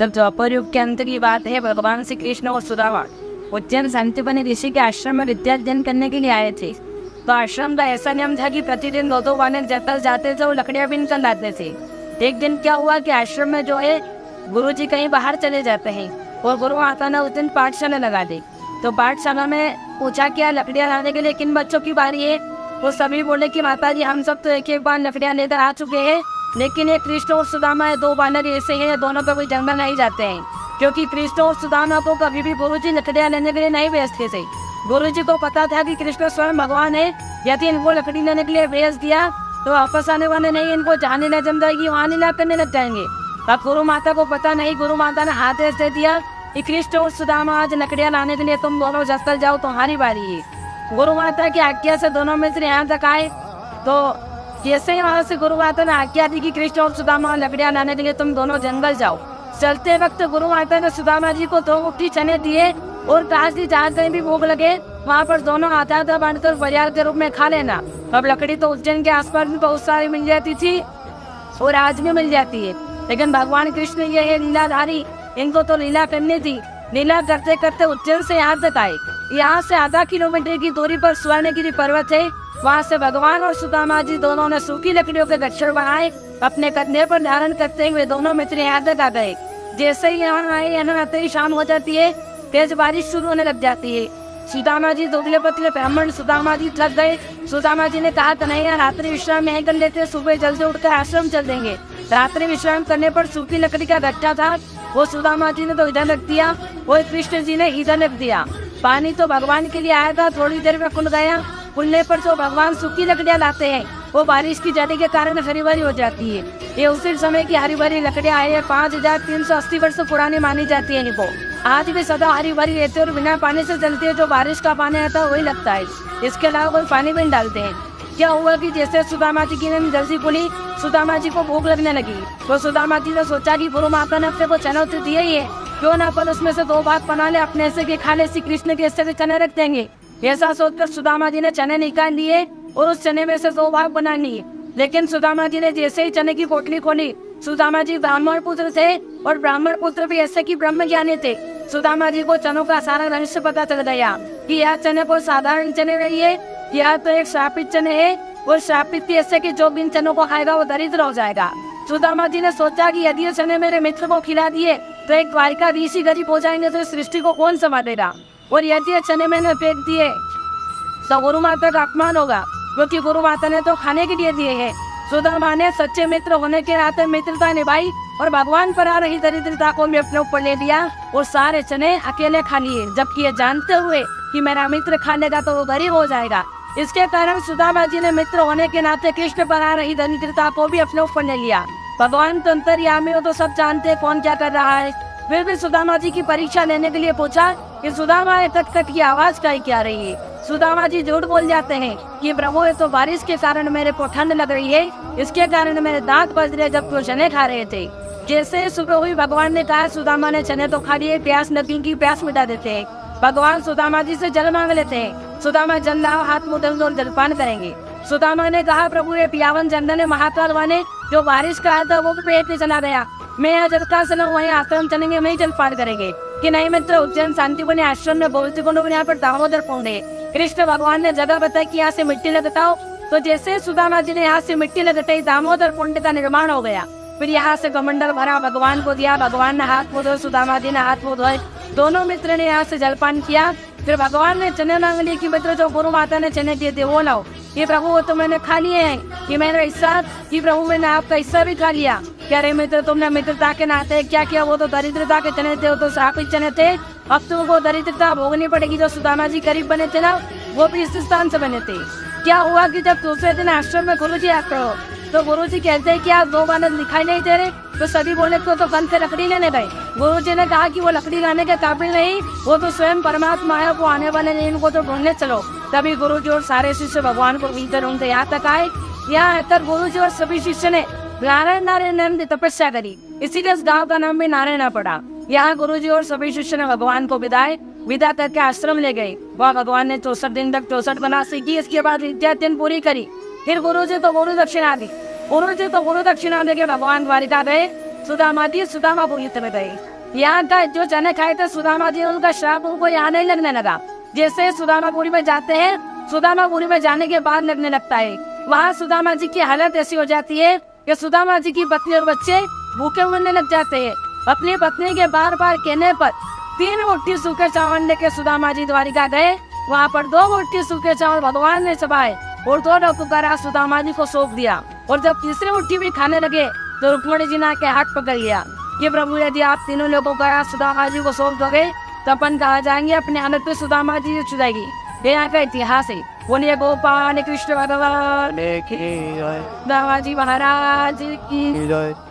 तब द्वापर युग के अंत की बात है। भगवान श्री कृष्ण और सुदामा उज्जैन सांदीपनि ऋषि के आश्रम में विद्या अध्ययन करने के लिए आए थे। तो आश्रम का ऐसा नियम था कि प्रतिदिन दो वानर जंगल जाते थे और लकड़ियां बीन कर लाते थे। एक दिन क्या हुआ कि आश्रम में जो है गुरु जी कहीं बाहर चले जाते हैं और गुरु माता ने उस दिन पाठशाला लगा दी। तो पाठशाला में पूछा क्या लकड़ियां लाने के लिए किन बच्चों की बारी है। वो सभी बोले कि माता जी हम सब तो एक एक बार लकड़ियां लेकर आ चुके हैं, लेकिन ये कृष्ण और सुदामा है, दो बानर ऐसे हैं, दोनों पे कोई जंगल नहीं जाते हैं। क्योंकि कृष्ण और सुदामा को कभी भी गुरु जी लकड़ियां लेने के लिए नहीं भेजते थे। गुरु जी को पता था कि कृष्ण स्वयं भगवान है, यदि इनको लकड़ी लेने के लिए भेज दिया तो वापस आने वाले नहीं, इनको जहाँ नीला जम जाएगी वहाँ नीला करने लग जाएंगे। अब गुरु माता को पता नहीं, गुरु माता ने आदेश दे दिया कि कृष्ण और सुदामा आज लकड़ियां लाने के लिए तुम दोनों जंगल जाओ, तुम्हारी बारी है। गुरु माता की आज्ञा से दोनों मित्र यहाँ तक आए। तो जैसे ही वहाँ से गुरु माता ने आज्ञा दी कि कृष्ण और सुदामा लकड़ियां लाने के लिए तुम दोनों जंगल जाओ। चलते वक्त गुरु माता ने सुदामा जी को 2 मुट्ठी चने दिए और कहा कि जहाँ कहीं भी भूख लगे वहाँ पर दोनों आधा आधा बांटकर फरियाद के रूप में खा लेना। अब लकड़ी तो उज्जैन के आसपास भी बहुत सारी मिल जाती थी और आज भी मिल जाती है, लेकिन भगवान कृष्ण ये है लीलाधारी, इनको तो लीला करनी थी। लीला करते करते उज्जैन से यहाँ तक आए। यहाँ से आधा किलोमीटर की दूरी पर स्वर्णगिरी पर्वत है। वहाँ से भगवान और सुदामा जी दोनों ने सूखी लकड़ियों के गट्ठर बनाए, अपने कंधे पर धारण करते हुए दोनों मित्र यहाँ तक आ गए। जैसे ही यहाँ आए, यहाँ आते ही शाम हो जाती है, तेज बारिश शुरू होने लग जाती है। सुदामा जी दुबले पतले ब्राह्मण सुदामा जी थक गए। सुदामा जी ने कहा कन्हैया रात्रि विश्राम यहीं कर लेते, सुबह जल्दी उठकर आश्रम चल देंगे। रात्रि विश्राम करने पर सूखी लकड़ी का गट्ठा था, वो सुदामा जी ने तो इधर रख दिया, वो कृष्ण जी ने इधर रख दिया। पानी तो भगवान के लिए आया था, थोड़ी देर में खुल गया। खुलने पर जो भगवान सूखी लकड़ियां लाते हैं वो बारिश की जाने के कारण हरी भरी हो जाती है। ये उसी समय की हरी भरी लकड़ियां है, 5380 वर्ष पुरानी मानी जाती है इनको। आज भी सदा हरी भरी रहती है और बिना पानी से चलती है। जो बारिश का पानी आता है वही लगता है, इसके अलावा कोई पानी भी नहीं डालते हैं। क्या हुआ कि जैसे सुदामा जी की नींद जल्दी खुली, सुदामा जी को भूख लगने लगी। तो सुदामा जी ने सोचा कि गुरु माता ने अपने को चने तो दिए ही है, क्यों ना अपन उसमें से 2 भाग बना ले, अपने से के खा ले, श्री कृष्ण के हिस्से से चने रख देंगे। ऐसा सोचकर सुदामा जी ने चने निकाल लिए और उस चने में से 2 भाग बना लिए। लेकिन सुदामा जी ने जैसे ही चने की पोटली खोली, सुदामा जी ब्राह्मण पुत्र थे और ब्राह्मण पुत्र भी ऐसे की ब्रह्म ज्ञानी थे। सुदामा जी को चनों का सारा रहस्य पता चल गया कि यह चने को साधारण चने नहीं है, यह तो एक श्रापित चने है। और श्रापित ऐसे कि जो बिन चनों को खाएगा वो दरिद्र हो जाएगा। सुदामा जी ने सोचा कि यदि ये चने मेरे मित्र को खिला दिए तो एक द्वारिका ऋषि गरीब हो जाएंगे, तो इस सृष्टि को कौन संभालेगा। और यदि ये चने मैंने फेंक दिए तो गुरु माता का अपमान होगा, क्योंकि गुरु माता ने तो खाने के लिए दिए हैं। सुदामा ने सच्चे मित्र होने के नाते मित्रता निभाई और भगवान पर आ रही दरिद्रता को भी अपने ऊपर ले लिया और सारे चने अकेले खा लिए, जबकि ये जानते हुए कि मेरा मित्र खा लेगा तो वो गरीब हो जाएगा। इसके कारण सुदामा जी ने मित्र होने के नाते कृष्ण पर आ रही दरिद्रता को भी अपने ऊपर ले लिया। भगवान तो अंतर्यामी हो, तो सब जानते हैं कौन क्या कर रहा है। फिर भी सुदामा जी की परीक्षा लेने के लिए पूछा कि सुदामा ये कट की आवाज का क्या रही है। सुदामा जी झूठ बोल जाते हैं कि प्रभु ये तो बारिश के कारण मेरे को ठंड लग रही है, इसके कारण मेरे दांत बज रहे जब वो चने खा रहे थे। जैसे सुबह हुई, भगवान ने कहा सुदामा ने चने तो खा लिए, प्यास लगी की प्यास मिटा देते हैं। भगवान सुदामा जी से जल मांग लेते हैं। सुदामा जल लाओ, हाथ मुँह धोकर जलपान करेंगे। सुदामा ने कहा प्रभु ये पियावन जंगल ने महाकाल वाने जो बारिश का आया था वो भी पेट में चला गया, मैं यहाँ जलका से वहीं आश्रम चलेंगे, वहीं जलपान करेंगे कि नहीं मित्र। उज्जैन सांदीपनि आश्रम में बोलती को यहाँ पर दामोदर कुंड है। कृष्ण भगवान ने जगह बताई कि यहाँ से मिट्टी लगाओ। तो जैसे सुदामा जी ने यहाँ से मिट्टी लगाई, दामोदर कुंड का निर्माण हो गया। फिर यहाँ से कमंडल भरा, भगवान को दिया, भगवान ने हाथ मुँह धोए, सुदामा जी ने हाथ मुँह धोए, दोनों मित्र ने यहाँ से जलपान किया। फिर भगवान ने चने मांग लिए कि मित्र जो गुरु माता ने चने दिए थे वो लाओ। ये प्रभु वो तो मैंने खा लिए हैं, ये मेरा हिस्सा, कि प्रभु मैंने आपका हिस्सा भी खा लिया। क्या रे मित्र तुमने मित्रता के नाते क्या किया, वो तो दरिद्रता के चने थे, वो तो श्रापित चने थे, अब तुमको दरिद्रता भोगनी पड़ेगी। जो सुदामा जी गरीब बने थे ना, वो भी इस स्थान से बने थे। क्या हुआ कि जब दूसरे दिन आश्रम में गुरु जी आते हो तो गुरु जी कहते हैं कि आप 2 बानर दिखाई नहीं दे रहे, तो सभी बोले तो कल से लकड़ी लेने गए। गुरु जी ने कहा कि वो लकड़ी लाने के काबिल नहीं, वो तो स्वयं परमात्मा है, वो आने वाले नहीं, इनको तो ढूंढने चलो। तभी गुरु जी और सारे शिष्य भगवान को मिलकर ढूंढते यहाँ तक आए। यहाँ आकर गुरु जी और सभी शिष्य ने नारायण नारायण नाम की तपस्या करी, इसीलिए इस गाँव का नाम भी नारायण पड़ा। यहाँ गुरु जी और सभी शिष्य ने भगवान को विदा करके आश्रम ले गए। वह भगवान ने 64 दिन तक 64 बना सीखी। इसके बाद विद्या दिन पूरी करी। फिर गुरु जी तो गुरु दक्षिणा दी। गुरु जी तो गुरु दक्षिणा दे के भगवान द्वारिका गए। सुदामा जी सुदामापुरी चले गए। यहाँ का जो चने खाए थे सुदामा जी, उनका श्राप उनको यहाँ नहीं लगने लगा। जैसे सुदामापुरी में जाते हैं, सुदामापुरी में जाने के बाद लगने लगता है। वहाँ सुदामा जी की हालत ऐसी हो जाती है कि सुदामा जी की पत्नी और बच्चे भूखे मरने लग जाते हैं। अपनी पत्नी के बार बार कहने पर 3 मुट्ठी सूखे चावल लेके सुदामा जी द्वारिका गए। वहाँ पर 2 मुट्ठी सूखे चावल भगवान ने चबाए और 2 टुकड़ा सुदामा जी को सौंप दिया। और जब तीसरी मुट्ठी भी खाने लगे तो रुक्मणी जी ने आके हाथ पकड़ लिया कि प्रभु यदि आप तीनों लोगों का सुदामा जी को सौंप दोगे तो अपन कहा जाएंगे, अपने हालत पे सुदामा जी छुड़ाएगी। ये यहाँ का इतिहास है। बोलिए गोपाल कृष्ण भगवान, सुदामा जी महाराज की।